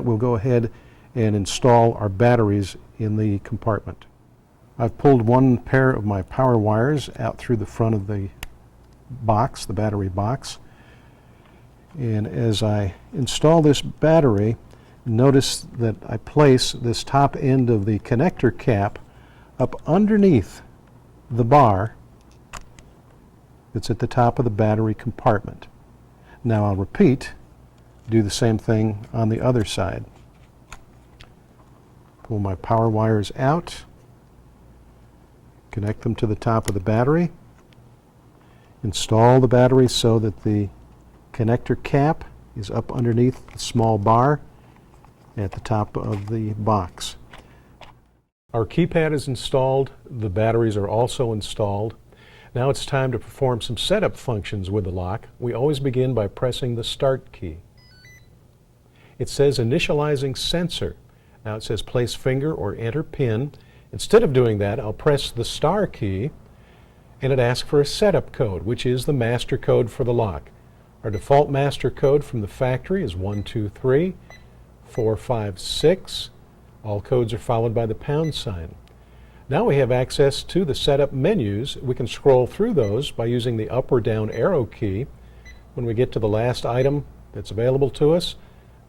We'll go ahead and install our batteries in the compartment. I've pulled one pair of my power wires out through the front of the box, the battery box. And as I install this battery, notice that I place this top end of the connector cap up underneath the bar that's at the top of the battery compartment. Now I'll repeat, do the same thing on the other side. Pull my power wires out, connect them to the top of the battery, install the battery so that the connector cap is up underneath the small bar at the top of the box. Our keypad is installed, the batteries are also installed. Now it's time to perform some setup functions with the lock. We always begin by pressing the Start key. It says Initializing Sensor. Now it says place finger or enter pin. Instead of doing that, I'll press the star key and it asks for a setup code, which is the master code for the lock. Our default master code from the factory is 123456. All codes are followed by the pound sign. Now we have access to the setup menus. We can scroll through those by using the up or down arrow key. When we get to the last item that's available to us,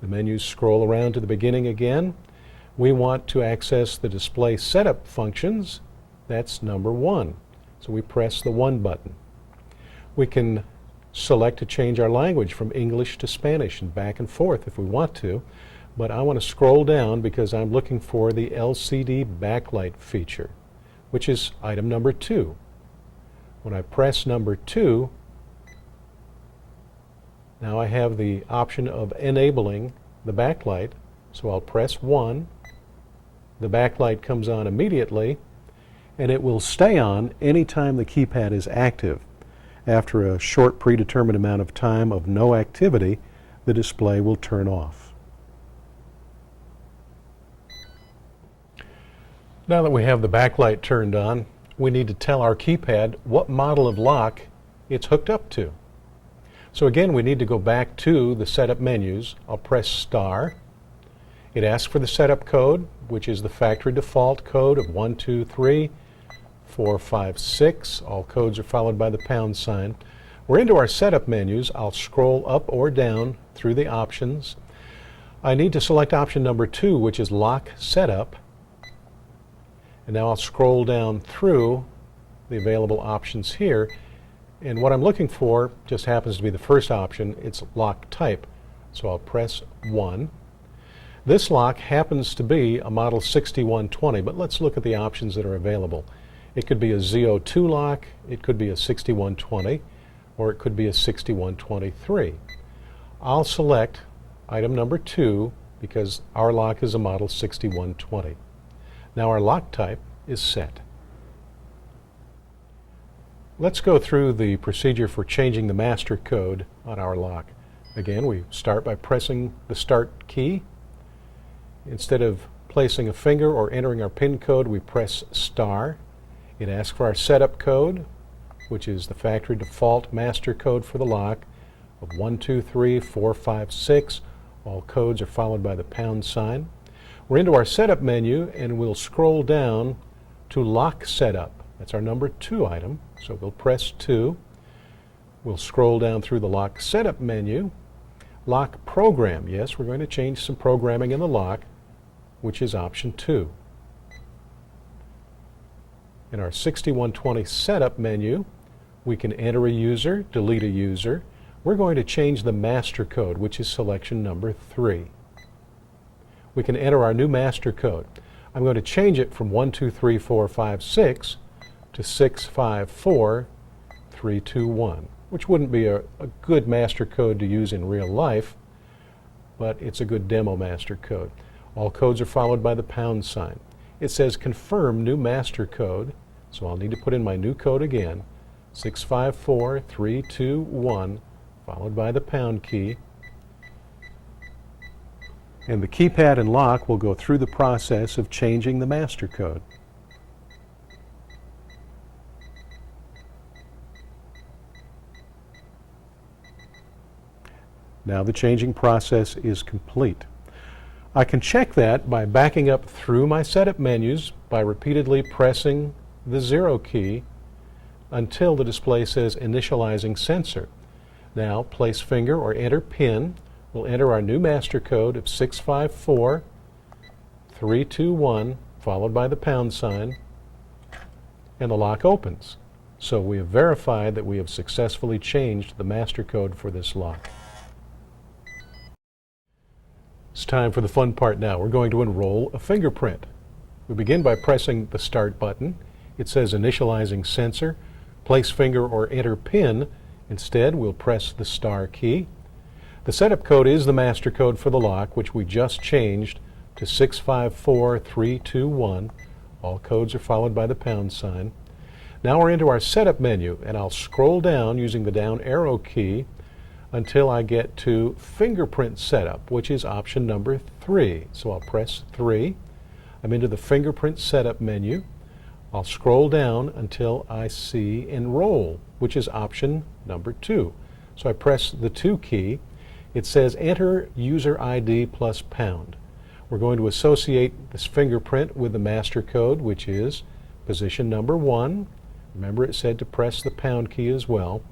the menus scroll around to the beginning again. We want to access the display setup functions. That's number 1. So we press the 1 button. We can select to change our language from English to Spanish and back and forth if we want to. But I want to scroll down because I'm looking for the LCD backlight feature, which is item number 2. When I press number 2, now I have the option of enabling the backlight, so I'll press 1. The backlight comes on immediately, and it will stay on anytime the keypad is active. After a short predetermined amount of time of no activity, the display will turn off. Now that we have the backlight turned on, we need to tell our keypad what model of lock it's hooked up to. So again, we need to go back to the setup menus. I'll press star. It asks for the setup code, which is the factory default code of 123456. All codes are followed by the pound sign. We're into our setup menus. I'll scroll up or down through the options. I need to select option number 2, which is lock setup. And now I'll scroll down through the available options here. And what I'm looking for just happens to be the first option. It's lock type. So I'll press 1. This lock happens to be a model 6120, but let's look at the options that are available. It could be a Z02 lock, it could be a 6120, or it could be a 6123. I'll select item number 2 because our lock is a model 6120. Now our lock type is set. Let's go through the procedure for changing the master code on our lock. Again, we start by pressing the Start key. Instead of placing a finger or entering our PIN code, we press star. It asks for our setup code, which is the factory default master code for the lock of 123456. All codes are followed by the pound sign. We're into our setup menu and we'll scroll down to lock setup. That's our number 2 item. So we'll press 2. We'll scroll down through the lock setup menu. Lock program. Yes, we're going to change some programming in the lock, which is option 2. In our 6120 setup menu, we can enter a user, delete a user. We're going to change the master code, which is selection number 3. We can enter our new master code. I'm going to change it from 123456 to 654321, which wouldn't be a good master code to use in real life, but it's a good demo master code. All codes are followed by the pound sign. It says confirm new master code, so I'll need to put in my new code again, 654321, followed by the pound key. And the keypad and lock will go through the process of changing the master code. Now the changing process is complete. I can check that by backing up through my setup menus by repeatedly pressing the 0 key until the display says initializing sensor. Now place finger or enter PIN. We'll enter our new master code of 654321 followed by the pound sign, and the lock opens. So we have verified that we have successfully changed the master code for this lock. It's time for the fun part now. We're going to enroll a fingerprint. We begin by pressing the Start button. It says initializing sensor. Place finger or enter PIN. Instead, we'll press the star key. The setup code is the master code for the lock, which we just changed to 654321. All codes are followed by the pound sign. Now we're into our setup menu, and I'll scroll down using the down arrow key until I get to fingerprint setup, which is option number 3. So I'll press 3. I'm into the fingerprint setup menu. I'll scroll down until I see enroll, which is option number 2. So I press the 2 key. It says enter user ID plus pound. We're going to associate this fingerprint with the master code, which is position number 1. Remember, it said to press the pound key as well.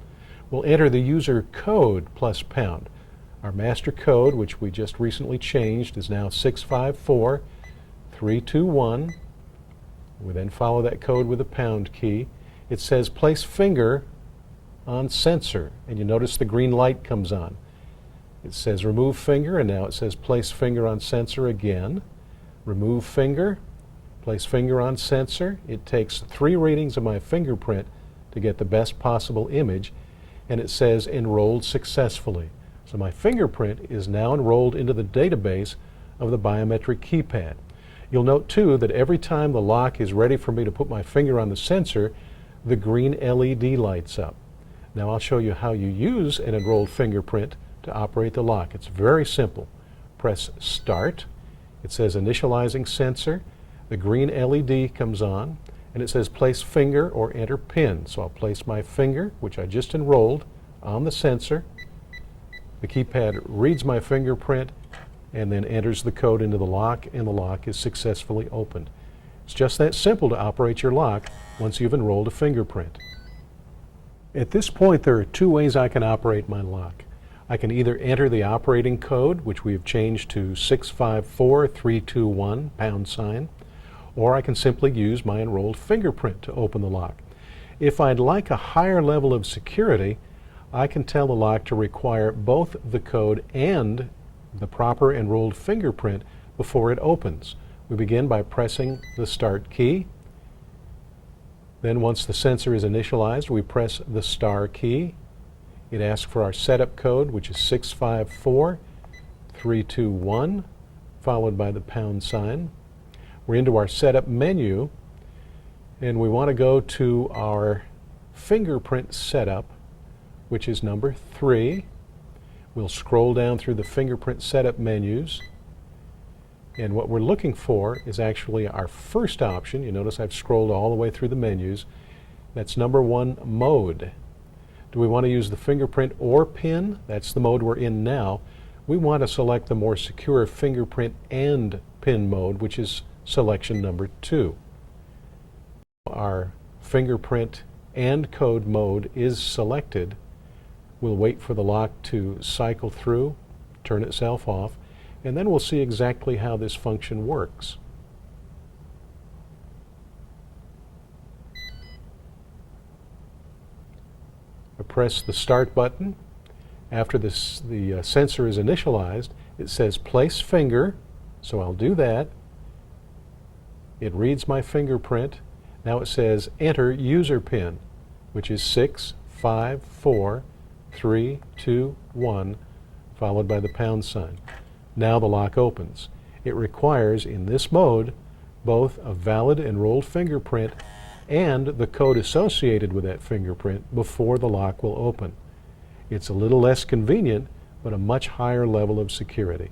We'll enter the user code plus pound. Our master code, which we just recently changed, is now 654321. We then follow that code with a pound key. It says place finger on sensor, and you notice the green light comes on. It says remove finger, and now it says place finger on sensor again. Remove finger, place finger on sensor. It takes 3 readings of my fingerprint to get the best possible image, and it says enrolled successfully. So my fingerprint is now enrolled into the database of the biometric keypad. You'll note too that every time the lock is ready for me to put my finger on the sensor, the green LED lights up. Now I'll show you how you use an enrolled fingerprint to operate the lock. It's very simple. Press Start. It says initializing sensor. The green LED comes on, and it says place finger or enter PIN. So I'll place my finger, which I just enrolled, on the sensor. The keypad reads my fingerprint and then enters the code into the lock, and the lock is successfully opened. It's just that simple to operate your lock once you've enrolled a fingerprint. At this point, there are 2 ways I can operate my lock. I can either enter the operating code, which we've changed to 654321 pound sign, or I can simply use my enrolled fingerprint to open the lock. If I'd like a higher level of security, I can tell the lock to require both the code and the proper enrolled fingerprint before it opens. We begin by pressing the Start key. Then once the sensor is initialized, we press the star key. It asks for our setup code, which is 654321, followed by the pound sign. We're into our setup menu, and we want to go to our fingerprint setup, which is number 3. We'll scroll down through the fingerprint setup menus, and what we're looking for is actually our first option. You notice I've scrolled all the way through the menus. That's number 1, mode. Do we want to use the fingerprint or PIN? That's the mode we're in now. We want to select the more secure fingerprint and PIN mode, which is selection number 2. Our fingerprint and code mode is selected. We'll wait for the lock to cycle through, turn itself off, and then we'll see exactly how this function works. I press the Start button. After the sensor is initialized, it says place finger, so I'll do that. It reads my fingerprint. Now it says enter user PIN, which is 654321, followed by the pound sign. Now the lock opens. It requires, in this mode, both a valid enrolled fingerprint and the code associated with that fingerprint before the lock will open. It's a little less convenient, but a much higher level of security.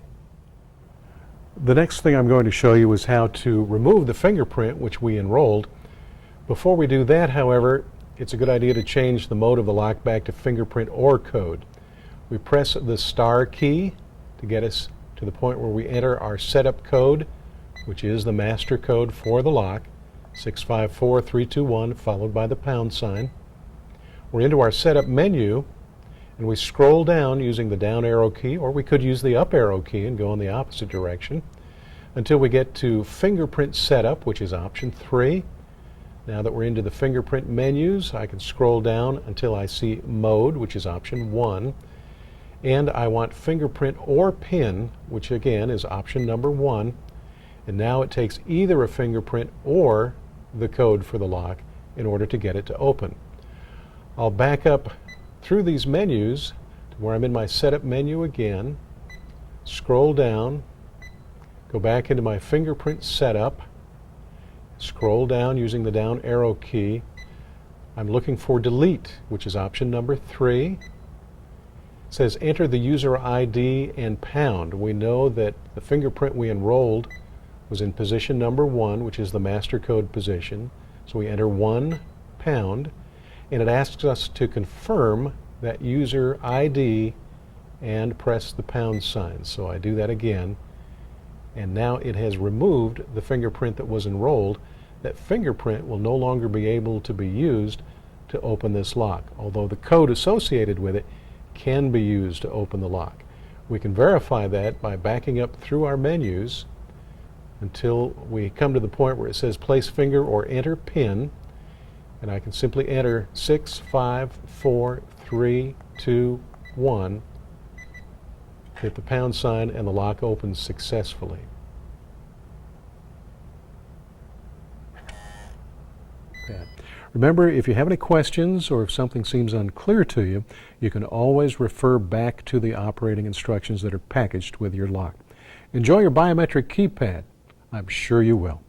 The next thing I'm going to show you is how to remove the fingerprint which we enrolled. Before we do that, however, it's a good idea to change the mode of the lock back to fingerprint or code. We press the star key to get us to the point where we enter our setup code, which is the master code for the lock, 654321, followed by the pound sign. We're into our setup menu, and we scroll down using the down arrow key, or we could use the up arrow key and go in the opposite direction, until we get to fingerprint setup, which is option 3. Now that we're into the fingerprint menus, I can scroll down until I see mode, which is option 1. And I want fingerprint or PIN, which again is option number 1. And now it takes either a fingerprint or the code for the lock in order to get it to open. I'll back up through these menus to where I'm in my setup menu again, scroll down, go back into my fingerprint setup, scroll down using the down arrow key. I'm looking for delete, which is option number 3. It says enter the user ID and pound. We know that the fingerprint we enrolled was in position number 1, which is the master code position. So we enter 1 pound, and it asks us to confirm that user ID and press the pound sign. So I do that again, and now it has removed the fingerprint that was enrolled. That fingerprint will no longer be able to be used to open this lock, although the code associated with it can be used to open the lock. We can verify that by backing up through our menus until we come to the point where it says place finger or enter PIN, and I can simply enter 654321, hit the pound sign, and the lock opens successfully. Okay. Remember, if you have any questions or if something seems unclear to you, you can always refer back to the operating instructions that are packaged with your lock. Enjoy your biometric keypad. I'm sure you will.